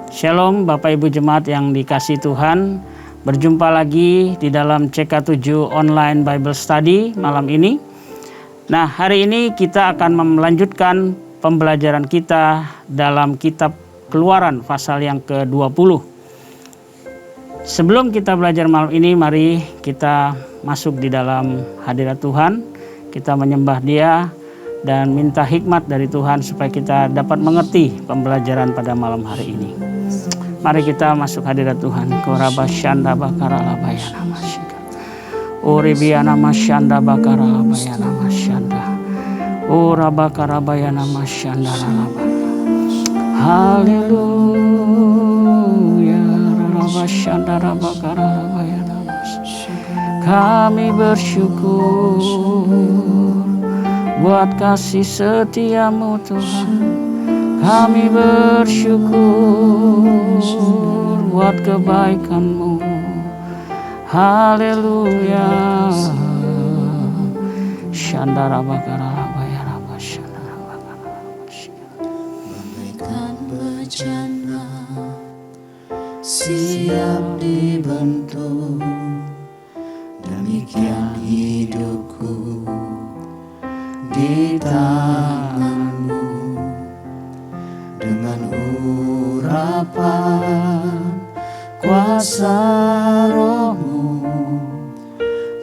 Shalom Bapak Ibu Jemaat yang dikasihi Tuhan. Berjumpa lagi di dalam CK7 Online Bible Study malam ini. Nah, hari ini kita akan melanjutkan pembelajaran kita dalam kitab Keluaran pasal yang ke-20. Sebelum kita belajar malam ini, mari kita masuk di dalam hadirat Tuhan. Kita menyembah Dia dan minta hikmat dari Tuhan supaya kita dapat mengerti pembelajaran pada malam hari ini. Mari kita masuk hadirat Tuhan. Koraba syanda bakara labayana masyika. Oribiana masyanda bakara labayana masyanda. Ora bakara bayana masyanda lalabana. Haleluya. Raba syanda bakara labayana masyika. Kami bersyukur buat kasih setiamu Tuhan. Kami bersyukur buat kebaikan-Mu. Haleluya. Syandara bakara labaya raba syandara bakara raba syandara. Bagaikan bejana siap dibentuk, demikian hidupku di tangan-Mu. Dengan urapan kuasa Roh-Mu,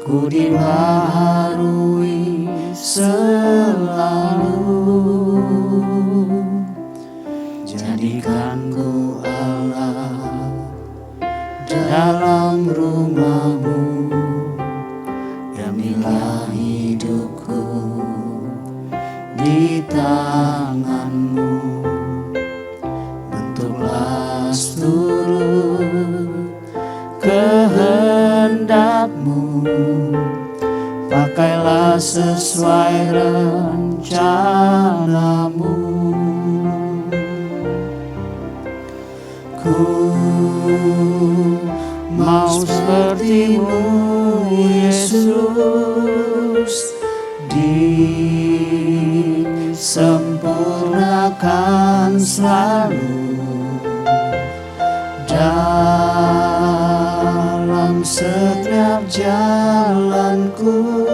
ku dibaharui selalu. Jadikan ku Allah dalam rumah-Mu, gamilah hidupku di tangan-Mu. Turut kehendak-Mu, pakailah sesuai rencana-Mu. Ku mau seperti-Mu Yesus, disempurnakan selalu dalam setiap jalanku,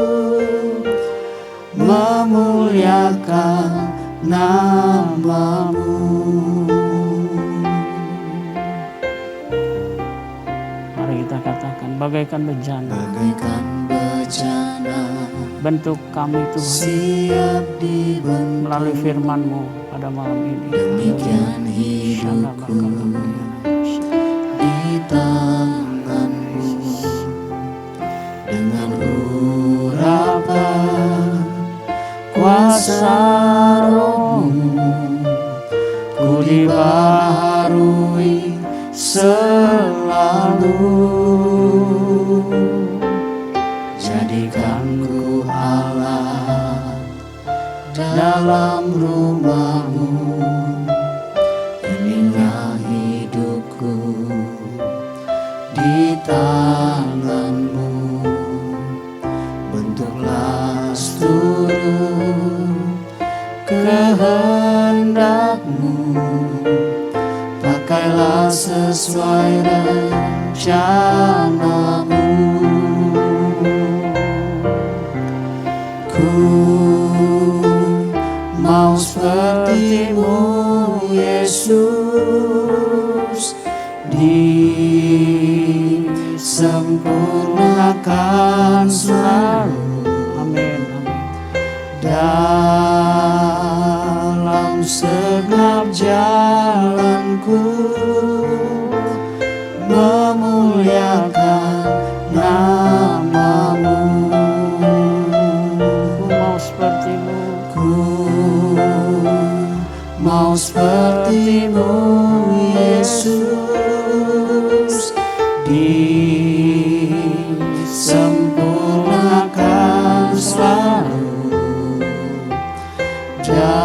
memuliakan nama-Mu. Mari kita katakan, bagaikan bejana, Bagaikan bejana bentuk kami Tuhan siap dibentuk, melalui firman-Mu pada malam ini. demikian hidupku di tangan-Mu. Dengan urapan kuasa Roh-Mu, ku dibaharui selalu. Jadikan ku Allah dalam rumah-Mu, inilah hidupku di tangan-Mu. Bentuklah seluruh kehendak-Mu, pakailah sesuai rencana-Mu. Ku mau seperti-Mu Yesus, disempurnakan selalu. Amin. Dalam segenap jalanku, memuliakan nama-Mu. Ku mau seperti-Mu Yesus, disempurnakan selalu dalam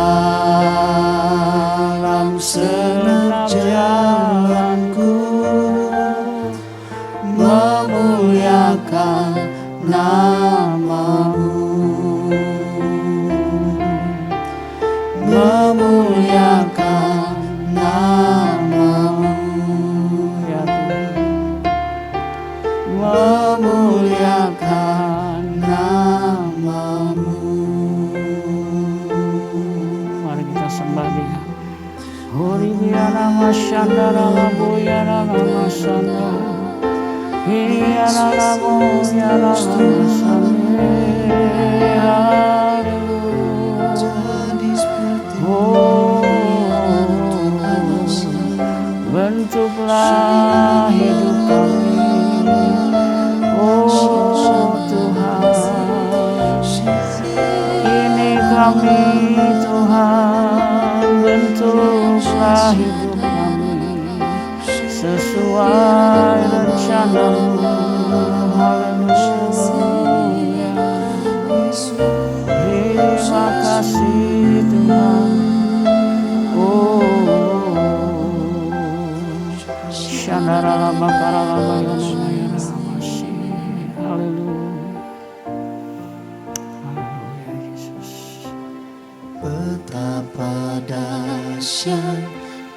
segenap jalanku, memuliakan nama-Mu. Memuliakan nama-Mu. nama shandara laboya nama sanda. Iya laboya nama sanda. Haleluya. Oh, bentuklah hidup kami. Oh Tuhan, ini kami Tuhan, bentuklah hidup kami sesuai rencana-Mu. Haleluya. Terima kasih Tuhan. Oh, Shandara bakara labaya namaya namasi. Haleluya. Haleluya Yesus. Betapa dahsyat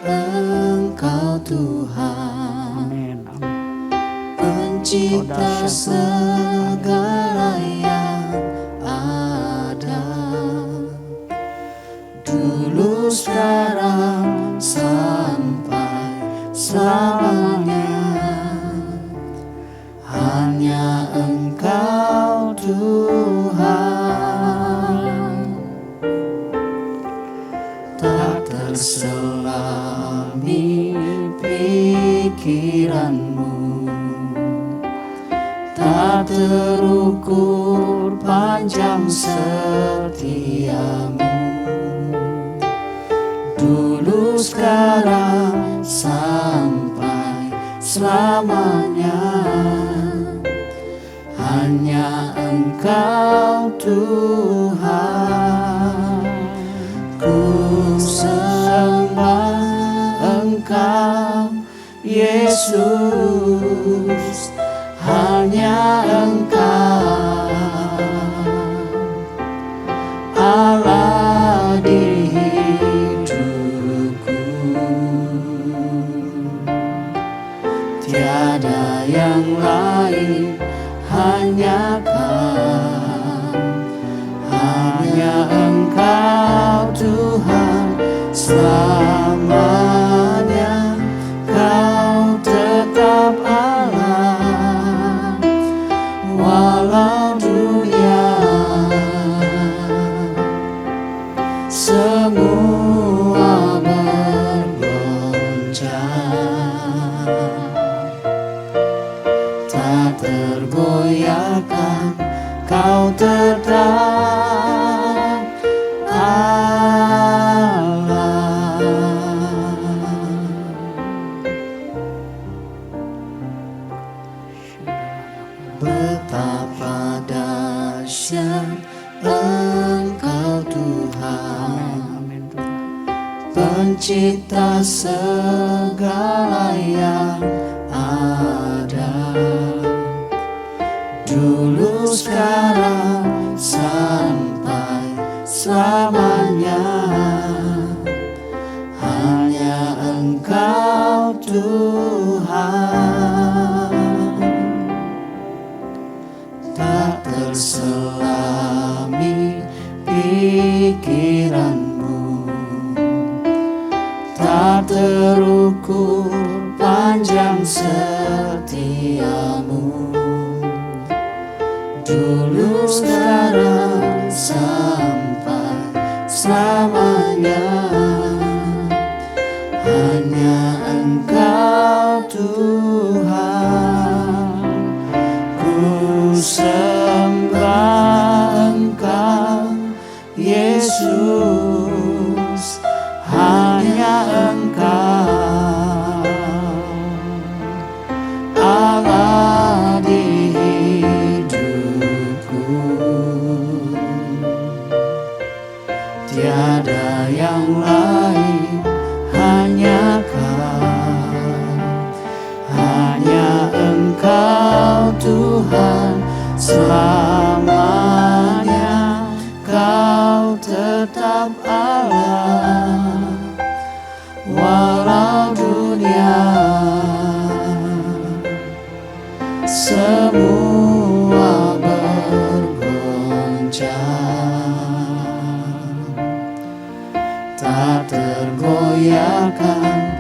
Engkau Tuhan, Amin. Amin. Pencipta segala yang ada, dulu sekarang sampai selamanya. Hanya Engkau Tuhan, tak terselami pikiran-Mu, tak terukur panjang setia-Mu. Dulu sekarang sampai selamanya. Hanya Engkau Tuhan. Ku sembah Engkau Yesus, hanya Engkau Allah di hidupku. Tiada yang lain, hanya Kau, hanya Engkau Tuhan selamanya. Kau tetap Allah, walau dunia semua bergoncang, tak tergoyahkan. Kau tetap Allah. Betapa dahsyat Engkau Tuhan, Amin Tuhan. Pencipta segala yang ada, dulu sekarang sampai selamanya. Hanya Engkau Tuhan, tak terselami pikiran-Mu, tak terukur panjang setia-Mu. Dulu sekarang sampai selamanya. Hanya Engkau Tuhan. Ku sembah Engkau Yesus, hanya Engkau Allah di hidupku. Tiada yang lain, hanya Kau, hanya Engkau Tuhan selamanya. Kau tetap Allah, walau dunia semua bergoncang, tak tergoyahkan.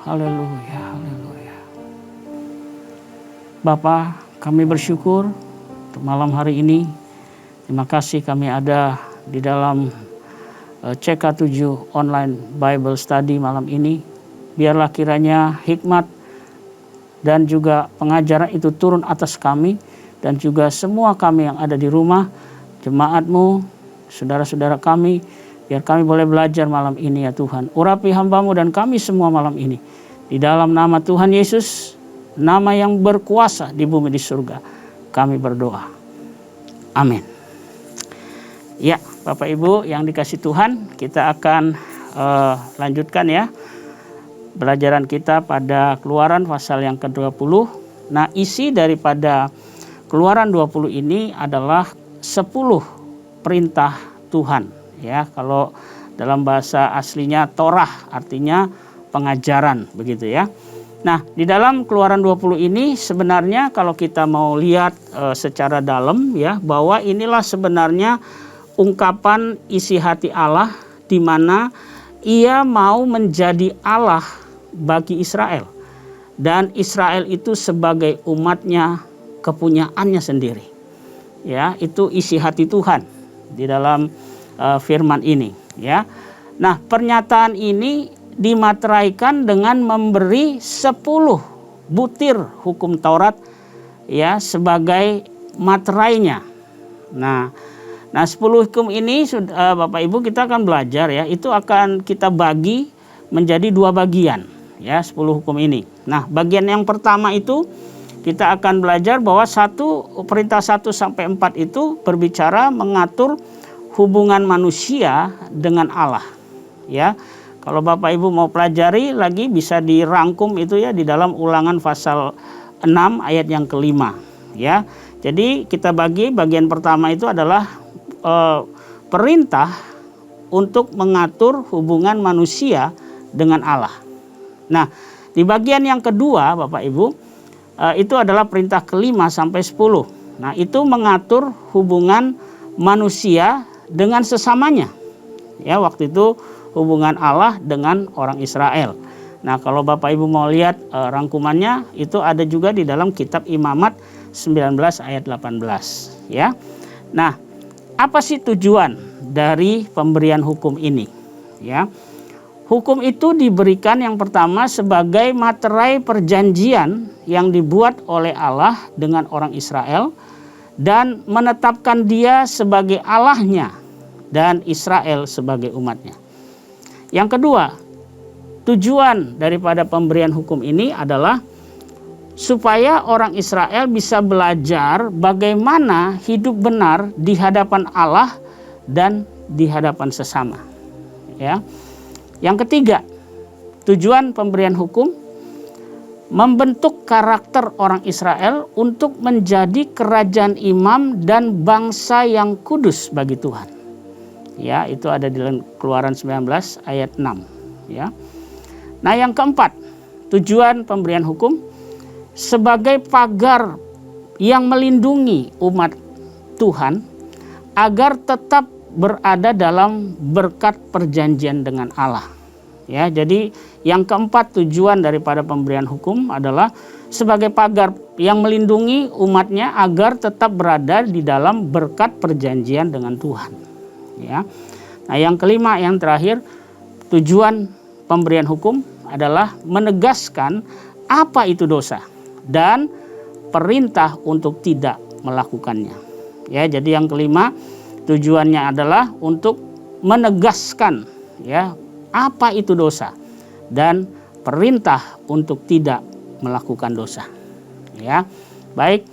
Haleluya, haleluya. Bapa, kami bersyukur untuk malam hari ini. Terima kasih kami ada di dalam CK7 Online Bible Study malam ini. Biarlah kiranya hikmat dan juga pengajaran itu turun atas kami dan juga semua kami yang ada di rumah, jemaat-Mu, saudara-saudara kami. Biar kami boleh belajar malam ini ya Tuhan. Urapi hamba-Mu dan kami semua malam ini. Di dalam nama Tuhan Yesus, nama yang berkuasa di bumi di surga, kami berdoa. Amin. Ya, Bapak Ibu yang dikasih Tuhan, kita akan lanjutkan ya pelajaran kita pada Keluaran pasal yang ke-20. Nah, isi daripada Keluaran 20 ini adalah 10 perintah Tuhan. Ya, kalau dalam bahasa aslinya Torah, artinya pengajaran, begitu ya. Nah, di dalam Keluaran 20 ini sebenarnya kalau kita mau lihat secara dalam ya, bahwa inilah sebenarnya ungkapan isi hati Allah di mana Ia mau menjadi Allah bagi Israel. Dan Israel itu sebagai umatnya, kepunyaannya sendiri. Ya, itu isi hati Tuhan di dalam firman ini ya. Nah, pernyataan ini dimateraikan dengan memberi 10 butir hukum Taurat ya sebagai materainya. Nah 10 hukum ini Bapak Ibu kita akan belajar ya, itu akan kita bagi menjadi 2 bagian ya 10 hukum ini. Nah, bagian yang pertama itu kita akan belajar bahwa perintah 1 sampai 4 itu berbicara mengatur hubungan manusia dengan Allah. Ya, kalau Bapak Ibu mau pelajari lagi bisa dirangkum itu ya di dalam Ulangan pasal 6 ayat yang ke-5. Ya, jadi kita bagi bagian pertama itu adalah perintah untuk mengatur hubungan manusia dengan Allah. Nah, di bagian yang kedua Bapak Ibu itu adalah perintah ke-5 sampai 10. Nah, itu mengatur hubungan manusia dengan sesamanya. Ya, waktu itu hubungan Allah dengan orang Israel. Nah, kalau Bapak Ibu mau lihat rangkumannya itu ada juga di dalam kitab Imamat 19 ayat 18, ya. Nah, apa sih tujuan dari pemberian hukum ini? Ya. Hukum itu diberikan yang pertama sebagai materai perjanjian yang dibuat oleh Allah dengan orang Israel dan menetapkan Dia sebagai Allahnya dan Israel sebagai umatnya. Yang kedua, tujuan daripada pemberian hukum ini adalah supaya orang Israel bisa belajar bagaimana hidup benar di hadapan Allah dan di hadapan sesama. Ya. Yang ketiga, tujuan pemberian hukum membentuk karakter orang Israel untuk menjadi kerajaan imam dan bangsa yang kudus bagi Tuhan. Ya, itu ada di Keluaran 19 ayat 6, ya. Nah, yang keempat, tujuan pemberian hukum sebagai pagar yang melindungi umat Tuhan agar tetap berada dalam berkat perjanjian dengan Allah. Ya, jadi yang keempat tujuan daripada pemberian hukum adalah sebagai pagar yang melindungi umatnya agar tetap berada di dalam berkat perjanjian dengan Tuhan. Ya. Nah, yang kelima, yang terakhir, tujuan pemberian hukum adalah menegaskan apa itu dosa dan perintah untuk tidak melakukannya. Ya, jadi yang kelima tujuannya adalah untuk menegaskan, ya, apa itu dosa dan perintah untuk tidak melakukan dosa. Ya, baik.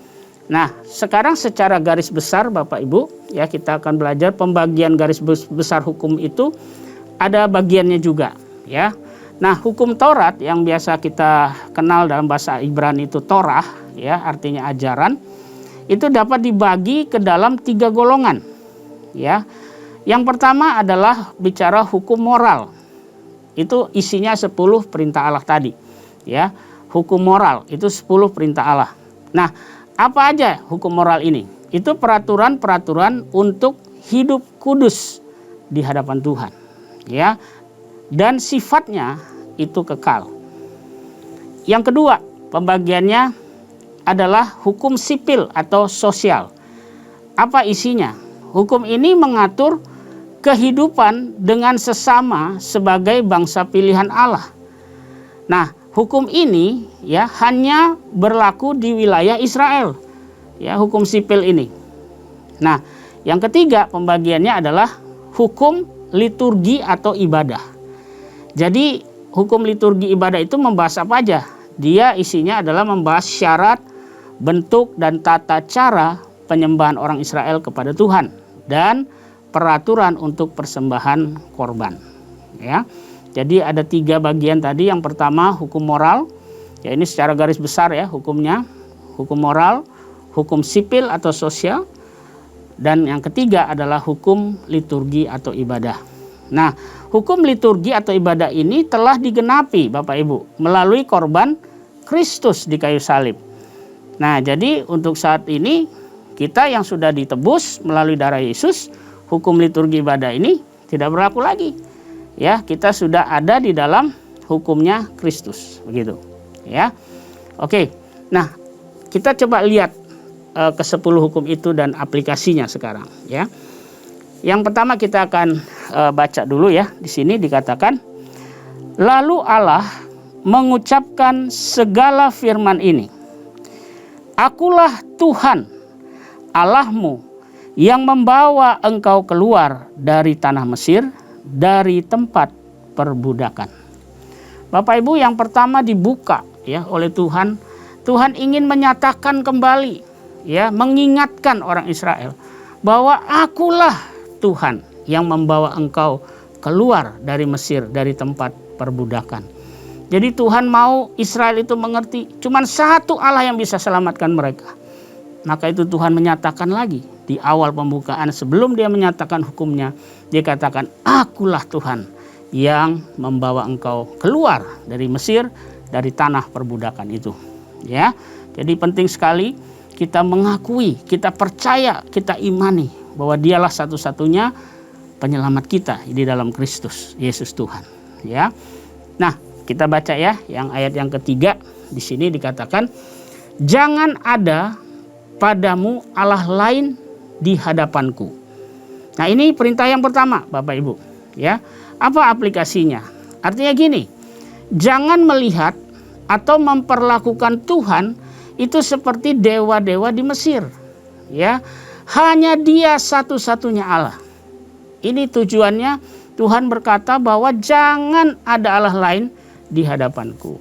Nah, sekarang secara garis besar Bapak Ibu, ya, kita akan belajar pembagian garis besar hukum itu ada bagiannya juga, ya. Nah, hukum Taurat yang biasa kita kenal dalam bahasa Ibrani itu Torah, ya, artinya ajaran, itu dapat dibagi ke dalam 3 golongan, ya. Yang pertama adalah bicara hukum moral. Itu isinya 10 perintah Allah tadi, ya. Hukum moral itu 10 perintah Allah. Nah, apa aja hukum moral ini? Itu peraturan-peraturan untuk hidup kudus di hadapan Tuhan, ya. Dan sifatnya itu kekal. Yang kedua, pembagiannya adalah hukum sipil atau sosial. Apa isinya? Hukum ini mengatur kehidupan dengan sesama sebagai bangsa pilihan Allah. Nah, hukum ini, ya, hanya berlaku di wilayah Israel. Ya, hukum sipil ini. Nah, yang ketiga pembagiannya adalah hukum liturgi atau ibadah. Jadi, hukum liturgi ibadah itu membahas apa aja? Dia isinya adalah membahas syarat, bentuk dan tata cara penyembahan orang Israel kepada Tuhan dan peraturan untuk persembahan korban. Ya, jadi ada 3 bagian tadi. Yang pertama hukum moral, ya, ini secara garis besar, ya, hukumnya, hukum moral, hukum sipil atau sosial, dan yang ketiga adalah hukum liturgi atau ibadah. Nah, hukum liturgi atau ibadah ini telah digenapi Bapak Ibu melalui korban Kristus di kayu salib. Nah, jadi untuk saat ini kita yang sudah ditebus melalui darah Yesus, hukum liturgi ibadah ini tidak berlaku lagi. Ya, kita sudah ada di dalam hukumnya Kristus, begitu. Ya. Oke. Nah, kita coba lihat ke-10 hukum itu dan aplikasinya sekarang, ya. Yang pertama kita akan baca dulu, ya. Di sini dikatakan, lalu Allah mengucapkan segala firman ini. Akulah Tuhan Allahmu yang membawa engkau keluar dari tanah Mesir, dari tempat perbudakan. Bapak Ibu, yang pertama dibuka, ya, oleh Tuhan. Tuhan ingin menyatakan kembali, ya, mengingatkan orang Israel bahwa akulah Tuhan yang membawa engkau keluar dari Mesir, dari tempat perbudakan. Jadi Tuhan mau Israel itu mengerti cuman satu Allah yang bisa selamatkan mereka. Maka itu Tuhan menyatakan lagi di awal pembukaan sebelum dia menyatakan hukumnya, dia katakan akulah Tuhan yang membawa engkau keluar dari Mesir, dari tanah perbudakan itu. Ya, jadi penting sekali kita mengakui, kita percaya, kita imani bahwa dialah satu-satunya penyelamat kita di dalam Kristus Yesus Tuhan. Ya, nah kita baca, ya, yang ayat yang ketiga di sini dikatakan, jangan ada padamu Allah lain di hadapanku. Nah, ini perintah yang pertama Bapak Ibu, ya. Apa aplikasinya? Artinya gini, jangan melihat atau memperlakukan Tuhan itu seperti dewa-dewa di Mesir. Ya, hanya Dia satu-satunya Allah. Ini tujuannya Tuhan berkata bahwa jangan ada Allah lain di hadapanku.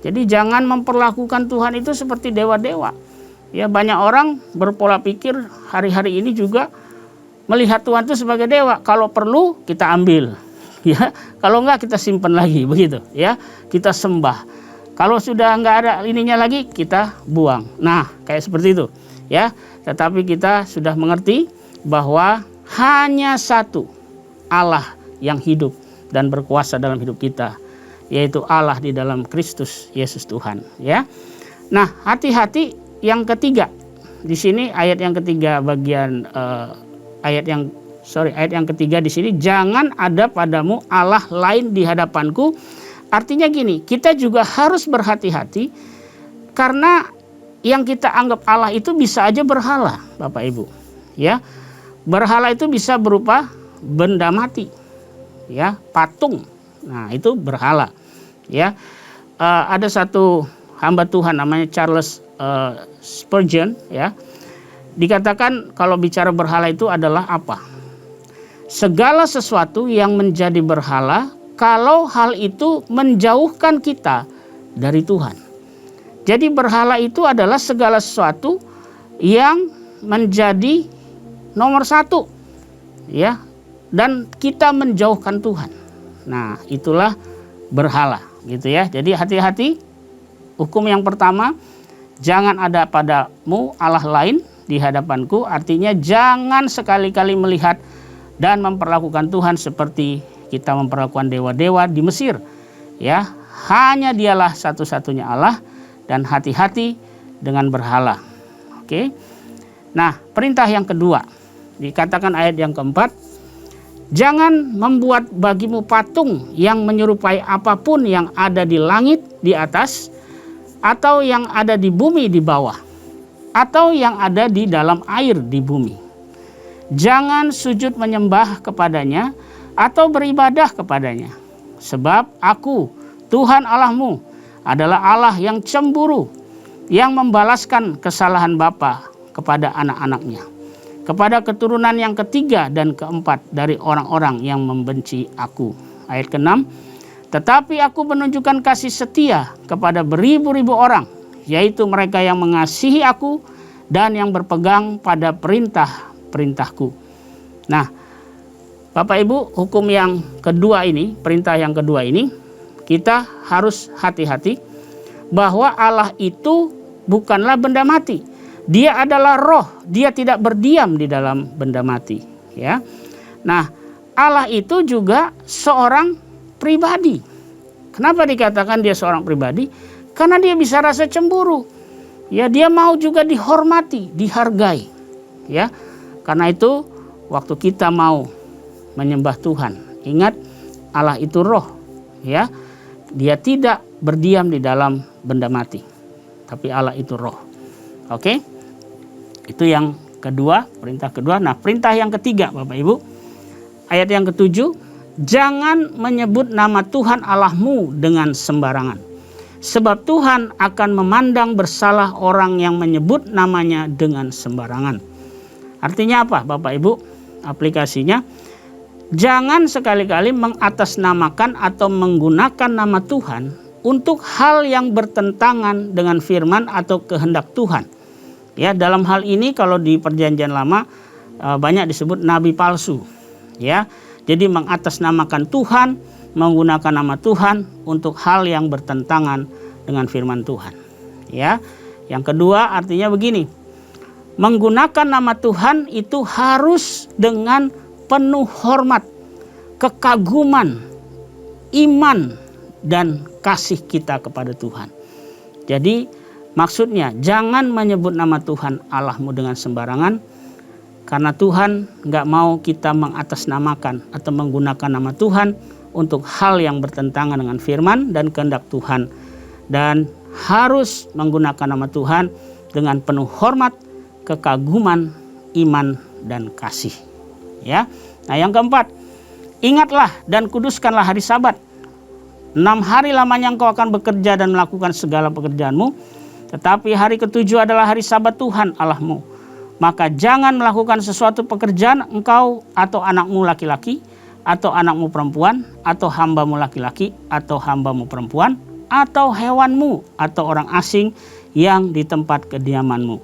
Jadi jangan memperlakukan Tuhan itu seperti dewa-dewa. Ya, banyak orang berpola pikir hari-hari ini juga melihat Tuhan itu sebagai dewa. Kalau perlu kita ambil, ya. Kalau enggak kita simpan lagi, begitu. Ya, kita sembah. Kalau sudah enggak ada ininya lagi, kita buang. Nah, kayak seperti itu, ya. Tetapi kita sudah mengerti bahwa hanya satu Allah yang hidup dan berkuasa dalam hidup kita, yaitu Allah di dalam Kristus Yesus Tuhan, ya. Nah, hati-hati yang ketiga. Di sini ayat yang ketiga bagian ayat yang ketiga di sini, jangan ada padamu Allah lain di hadapanku. Artinya gini, kita juga harus berhati-hati karena yang kita anggap Allah itu bisa aja berhala, Bapak Ibu. Ya. Berhala itu bisa berupa benda mati. Ya, patung. Nah, itu berhala. Ya. Ada satu hamba Tuhan namanya Charles Spurgeon, ya. Dikatakan kalau bicara berhala itu adalah apa? Segala sesuatu yang menjadi berhala kalau hal itu menjauhkan kita dari Tuhan. Jadi berhala itu adalah segala sesuatu yang menjadi nomor satu, ya, dan kita menjauhkan Tuhan. Nah, itulah berhala, gitu ya. Jadi hati-hati. Hukum yang pertama, jangan ada padamu Allah lain di hadapanku. Artinya jangan sekali-kali melihat dan memperlakukan Tuhan seperti kita memperlakukan dewa-dewa di Mesir. Ya, hanya Dialah satu-satunya Allah, dan hati-hati dengan berhala. Oke. Nah, perintah yang kedua dikatakan ayat yang keempat, jangan membuat bagimu patung yang menyerupai apapun yang ada di langit di atas, atau yang ada di bumi di bawah, atau yang ada di dalam air di bumi. Jangan sujud menyembah kepadanya atau beribadah kepadanya. Sebab aku, Tuhan Allahmu, adalah Allah yang cemburu, yang membalaskan kesalahan bapa kepada anak-anaknya, kepada keturunan yang ketiga dan keempat dari orang-orang yang membenci aku. Ayat ke-6, tetapi aku menunjukkan kasih setia kepada beribu-ribu orang, yaitu mereka yang mengasihi aku dan yang berpegang pada perintah-perintahku. Nah, Bapak Ibu, hukum yang kedua ini, perintah yang kedua ini, kita harus hati-hati bahwa Allah itu bukanlah benda mati. Dia adalah roh, dia tidak berdiam di dalam benda mati, ya. Nah, Allah itu juga seorang pribadi. Kenapa dikatakan dia seorang pribadi? Karena dia bisa rasa cemburu. Ya, dia mau juga dihormati, dihargai. Ya. Karena itu waktu kita mau menyembah Tuhan, ingat Allah itu roh, ya. Dia tidak berdiam di dalam benda mati. Tapi Allah itu roh. Oke? Itu yang kedua, perintah kedua. Nah, perintah yang ketiga, Bapak Ibu, ayat yang ketujuh, jangan menyebut nama Tuhan Allahmu dengan sembarangan. Sebab Tuhan akan memandang bersalah orang yang menyebut namanya dengan sembarangan. Artinya apa, Bapak Ibu? Aplikasinya, jangan sekali-kali mengatasnamakan atau menggunakan nama Tuhan untuk hal yang bertentangan dengan firman atau kehendak Tuhan. Ya, dalam hal ini kalau di Perjanjian Lama banyak disebut nabi palsu. Ya, jadi mengatasnamakan Tuhan, menggunakan nama Tuhan untuk hal yang bertentangan dengan firman Tuhan. Ya, yang kedua artinya begini, menggunakan nama Tuhan itu harus dengan penuh hormat, kekaguman, iman, dan kasih kita kepada Tuhan. Jadi maksudnya jangan menyebut nama Tuhan Allahmu dengan sembarangan, karena Tuhan nggak mau kita mengatasnamakan atau menggunakan nama Tuhan untuk hal yang bertentangan dengan firman dan kehendak Tuhan, dan harus menggunakan nama Tuhan dengan penuh hormat, kekaguman, iman, dan kasih. Ya. Nah, yang keempat, ingatlah dan kuduskanlah hari Sabat. 6 hari lamanya engkau akan bekerja dan melakukan segala pekerjaanmu, tetapi hari ke-7 adalah hari Sabat Tuhan Allahmu. Maka jangan melakukan sesuatu pekerjaan engkau atau anakmu laki-laki, atau anakmu perempuan, atau hambamu laki-laki, atau hambamu perempuan, atau hewanmu, atau orang asing yang di tempat kediamanmu.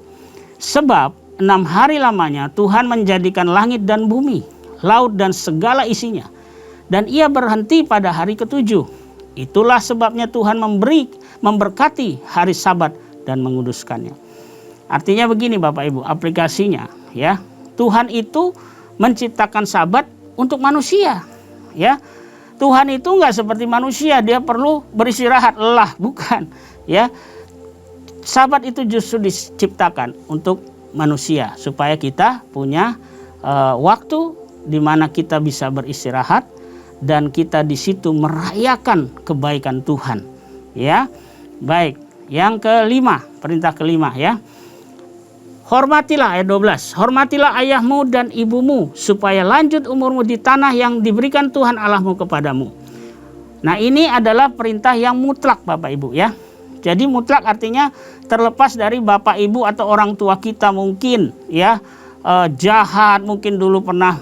Sebab 6 hari lamanya Tuhan menjadikan langit dan bumi, laut dan segala isinya, dan ia berhenti pada hari ke-7. Itulah sebabnya Tuhan memberkati hari Sabat dan menguduskannya. Artinya begini Bapak Ibu, aplikasinya ya. Tuhan itu menciptakan Sabat untuk manusia, ya. Tuhan itu enggak seperti manusia, dia perlu beristirahat, lelah, bukan, ya. Sabat itu justru diciptakan untuk manusia supaya kita punya waktu di mana kita bisa beristirahat dan kita di situ merayakan kebaikan Tuhan, ya. Baik, yang kelima, perintah kelima ya. Hormatilah, ayat 12. Hormatilah ayahmu dan ibumu supaya lanjut umurmu di tanah yang diberikan Tuhan Allahmu kepadamu. Nah, ini adalah perintah yang mutlak Bapak Ibu ya. Jadi mutlak artinya terlepas dari Bapak Ibu atau orang tua kita mungkin ya jahat, mungkin dulu pernah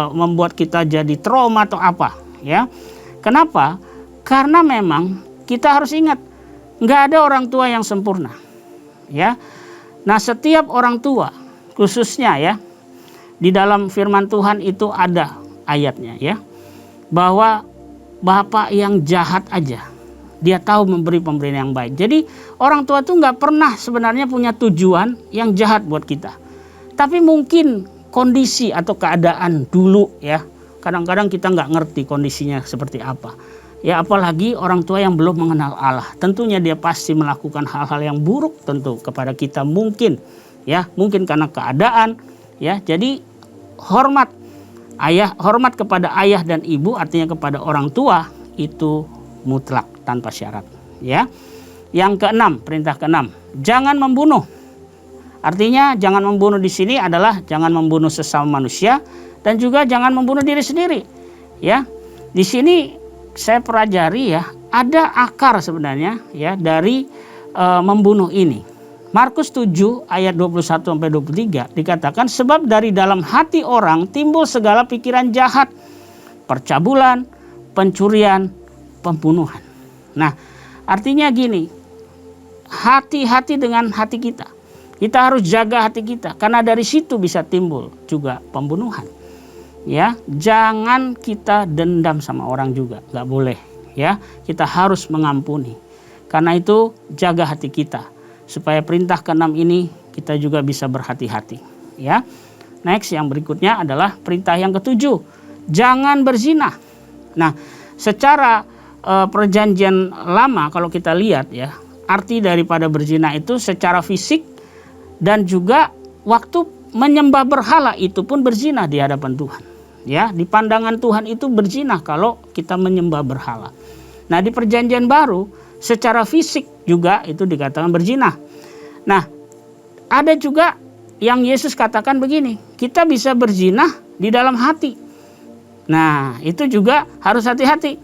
membuat kita jadi trauma atau apa ya. Kenapa? Karena memang kita harus ingat nggak ada orang tua yang sempurna ya. Nah, setiap orang tua khususnya ya di dalam firman Tuhan itu ada ayatnya ya, bahwa bapak yang jahat aja dia tahu memberi pemberian yang baik. Jadi orang tua tuh nggak pernah sebenarnya punya tujuan yang jahat buat kita. Tapi mungkin kondisi atau keadaan dulu ya, kadang-kadang kita nggak ngerti kondisinya seperti apa. Ya apalagi orang tua yang belum mengenal Allah. Tentunya dia pasti melakukan hal-hal yang buruk tentu kepada kita mungkin. Ya mungkin karena keadaan. Ya jadi hormat kepada ayah dan ibu artinya kepada orang tua itu mutlak tanpa syarat. Ya. Yang keenam, perintah keenam. Jangan membunuh. Artinya jangan membunuh di sini adalah jangan membunuh sesama manusia dan juga jangan membunuh diri sendiri. Ya. Di sini saya pelajari ya, ada akar sebenarnya ya dari membunuh ini. Markus 7 ayat 21 sampai 23 dikatakan sebab dari dalam hati orang timbul segala pikiran jahat, percabulan, pencurian, pembunuhan. Nah, artinya gini, hati-hati dengan hati kita. Kita harus jaga hati kita karena dari situ bisa timbul juga pembunuhan. Ya, jangan kita dendam sama orang juga, nggak boleh. Ya, kita harus mengampuni. Karena itu jaga hati kita supaya perintah ke-6 ini kita juga bisa berhati-hati. Ya, next yang berikutnya adalah perintah yang ke-7, jangan berzina. Nah, secara perjanjian lama kalau kita lihat ya, arti daripada berzina itu secara fisik dan juga waktu menyembah berhala itu pun berzina di hadapan Tuhan. Ya, di pandangan Tuhan itu berzina kalau kita menyembah berhala. Nah, di perjanjian baru secara fisik juga itu dikatakan berzina. Nah, ada juga yang Yesus katakan begini, kita bisa berzina di dalam hati. Nah, itu juga harus hati-hati.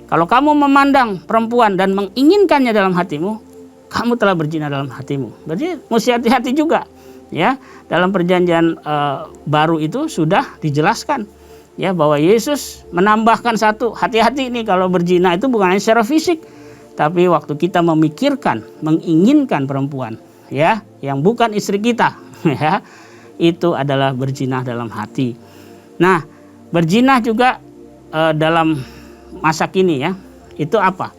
Kalau kamu memandang perempuan dan menginginkannya dalam hatimu, kamu telah berzina dalam hatimu. Berarti mesti hati-hati juga. Ya, dalam perjanjian baru itu sudah dijelaskan ya bahwa Yesus menambahkan satu, hati-hati nih kalau berzina itu bukan hanya secara fisik, tapi waktu kita memikirkan, menginginkan perempuan ya yang bukan istri kita ya, itu adalah berzina dalam hati. Nah, berzina juga dalam masa kini ya, itu apa?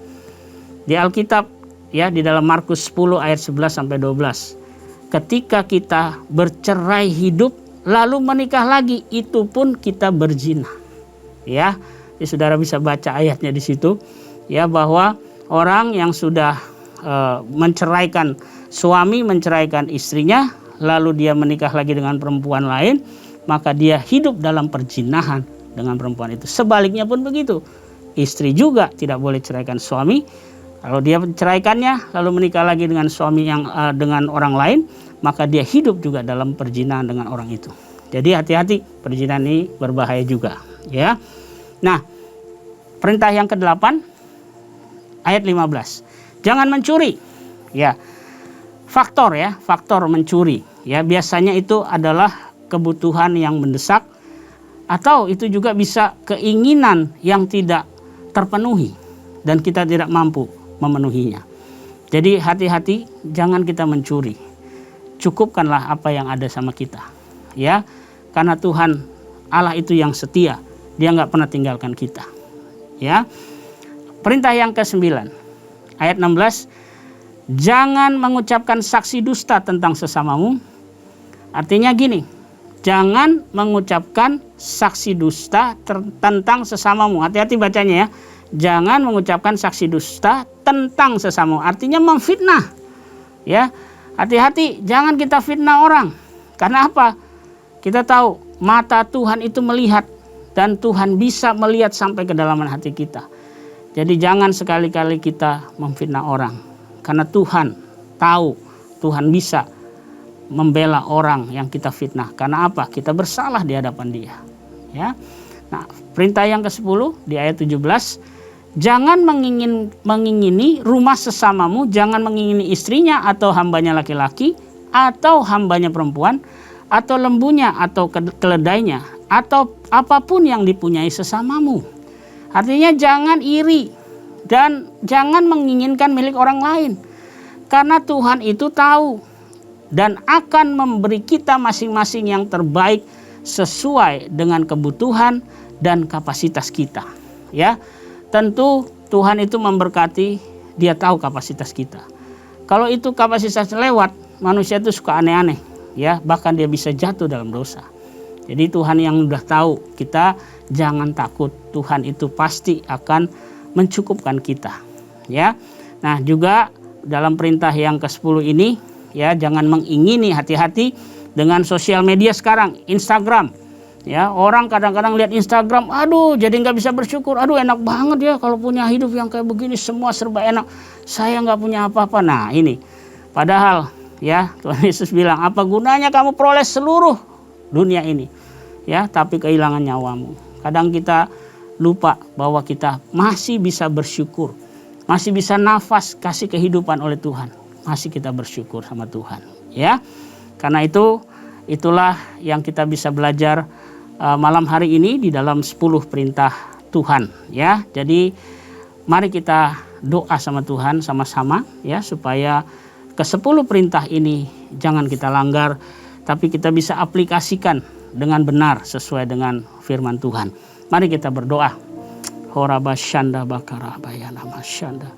Di Alkitab ya di dalam Markus 10 ayat 11 sampai 12. Ketika kita bercerai hidup lalu menikah lagi, itu pun kita berzina. Ya, saudara bisa baca ayatnya di situ. Ya, bahwa orang yang sudah menceraikan suami, menceraikan istrinya, lalu dia menikah lagi dengan perempuan lain, maka dia hidup dalam perzinahan dengan perempuan itu. Sebaliknya pun begitu. Istri juga tidak boleh ceraikan suami. Kalau dia menceraikannya lalu menikah lagi dengan suami yang dengan orang lain, maka dia hidup juga dalam perzinahan dengan orang itu. Jadi hati-hati, perzinahan ini berbahaya juga, ya. Nah, perintah yang ke-8 ayat 15. Jangan mencuri. Ya. Faktor mencuri, Ya, biasanya itu adalah kebutuhan yang mendesak, atau itu juga bisa keinginan yang tidak terpenuhi dan kita tidak mampu memenuhinya. Jadi hati-hati, jangan kita mencuri. Cukupkanlah apa yang ada sama kita. Ya, karena Tuhan Allah itu yang setia. Dia nggak pernah tinggalkan kita. Ya. Perintah yang ke-9 ayat 16, jangan mengucapkan saksi dusta tentang sesamamu. Artinya gini, jangan mengucapkan saksi dusta tentang sesamamu. Hati-hati bacanya ya. Jangan mengucapkan saksi dusta tentang sesamamu. Artinya memfitnah. Ya, hati-hati, jangan kita fitnah orang. Karena apa? Kita tahu mata Tuhan itu melihat, dan Tuhan bisa melihat sampai kedalaman hati kita. Jadi jangan sekali-kali kita memfitnah orang. Karena Tuhan tahu, Tuhan bisa membela orang yang kita fitnah. Karena apa? Kita bersalah di hadapan Dia. Ya. Nah, perintah yang ke-10 di ayat 17, jangan mengingini rumah sesamamu, jangan mengingini istrinya atau hambanya laki-laki atau hambanya perempuan atau lembunya atau keledainya atau apapun yang dipunyai sesamamu. Artinya jangan iri dan jangan menginginkan milik orang lain. Karena Tuhan itu tahu dan akan memberi kita masing-masing yang terbaik sesuai dengan kebutuhan dan kapasitas kita. Ya, tentu Tuhan itu memberkati, Dia tahu kapasitas kita. Kalau itu kapasitas lewat, manusia itu suka aneh-aneh, ya, bahkan dia bisa jatuh dalam dosa. Jadi Tuhan yang udah tahu kita, jangan takut. Tuhan itu pasti akan mencukupkan kita. Ya, nah juga dalam perintah yang ke-10 ini, ya, jangan mengingini, hati-hati dengan sosial media sekarang, Instagram. Ya, orang kadang-kadang lihat Instagram, aduh jadi nggak bisa bersyukur, aduh enak banget ya kalau punya hidup yang kayak begini, semua serba enak, saya nggak punya apa-apa. Nah ini, padahal ya Tuhan Yesus bilang, apa gunanya kamu peroleh seluruh dunia ini, ya, tapi kehilangan nyawamu. Kadang kita lupa bahwa kita masih bisa bersyukur, masih bisa nafas kasih kehidupan oleh Tuhan, masih kita bersyukur sama Tuhan. Ya, karena itulah yang kita bisa belajar malam hari ini di dalam 10 perintah Tuhan. Ya, jadi mari kita doa sama Tuhan sama-sama, ya, supaya ke-10 perintah ini jangan kita langgar, tapi kita bisa aplikasikan dengan benar sesuai dengan firman Tuhan. Mari kita berdoa. Horabashanda bakara bayana masyanda.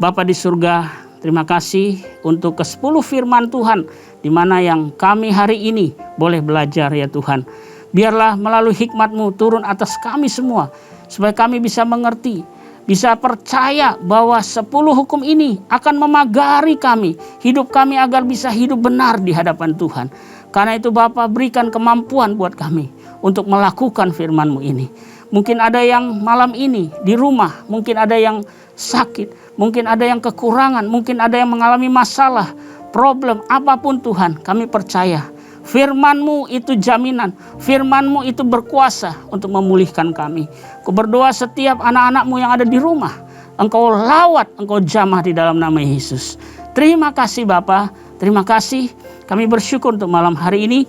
Bapa di surga, terima kasih untuk ke-10 firman Tuhan, di mana yang kami hari ini boleh belajar ya Tuhan. Biarlah melalui hikmat-Mu turun atas kami semua, supaya kami bisa mengerti, bisa percaya bahwa 10 hukum ini akan memagari kami, hidup kami agar bisa hidup benar di hadapan Tuhan. Karena itu Bapa, berikan kemampuan buat kami untuk melakukan firman-Mu ini. Mungkin ada yang malam ini di rumah, mungkin ada yang sakit, mungkin ada yang kekurangan, mungkin ada yang mengalami masalah, problem, apapun Tuhan, kami percaya firman-Mu itu jaminan, firman-Mu itu berkuasa untuk memulihkan kami. Aku berdoa setiap anak-anak-Mu yang ada di rumah, Engkau lawat, Engkau jamah di dalam nama Yesus. Terima kasih Bapa, terima kasih. Kami bersyukur untuk malam hari ini,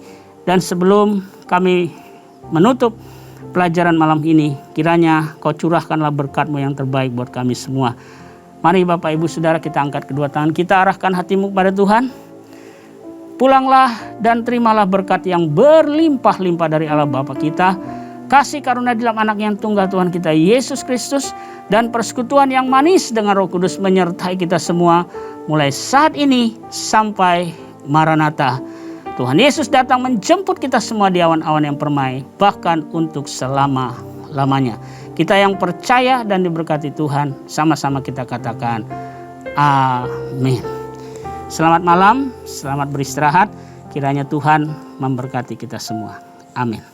dan sebelum kami menutup pelajaran malam ini, kiranya Kau curahkanlah berkat-Mu yang terbaik buat kami semua. Mari Bapak Ibu Saudara, kita angkat kedua tangan kita, arahkan hatimu kepada Tuhan. Pulanglah dan terimalah berkat yang berlimpah-limpah dari Allah Bapa kita, kasih karunia dalam anak yang tunggal Tuhan kita Yesus Kristus, dan persekutuan yang manis dengan Roh Kudus menyertai kita semua mulai saat ini sampai Maranatha. Tuhan Yesus datang menjemput kita semua di awan-awan yang permai, bahkan untuk selama-lamanya. Kita yang percaya dan diberkati Tuhan, sama-sama kita katakan amin. Selamat malam, selamat beristirahat. Kiranya Tuhan memberkati kita semua. Amin.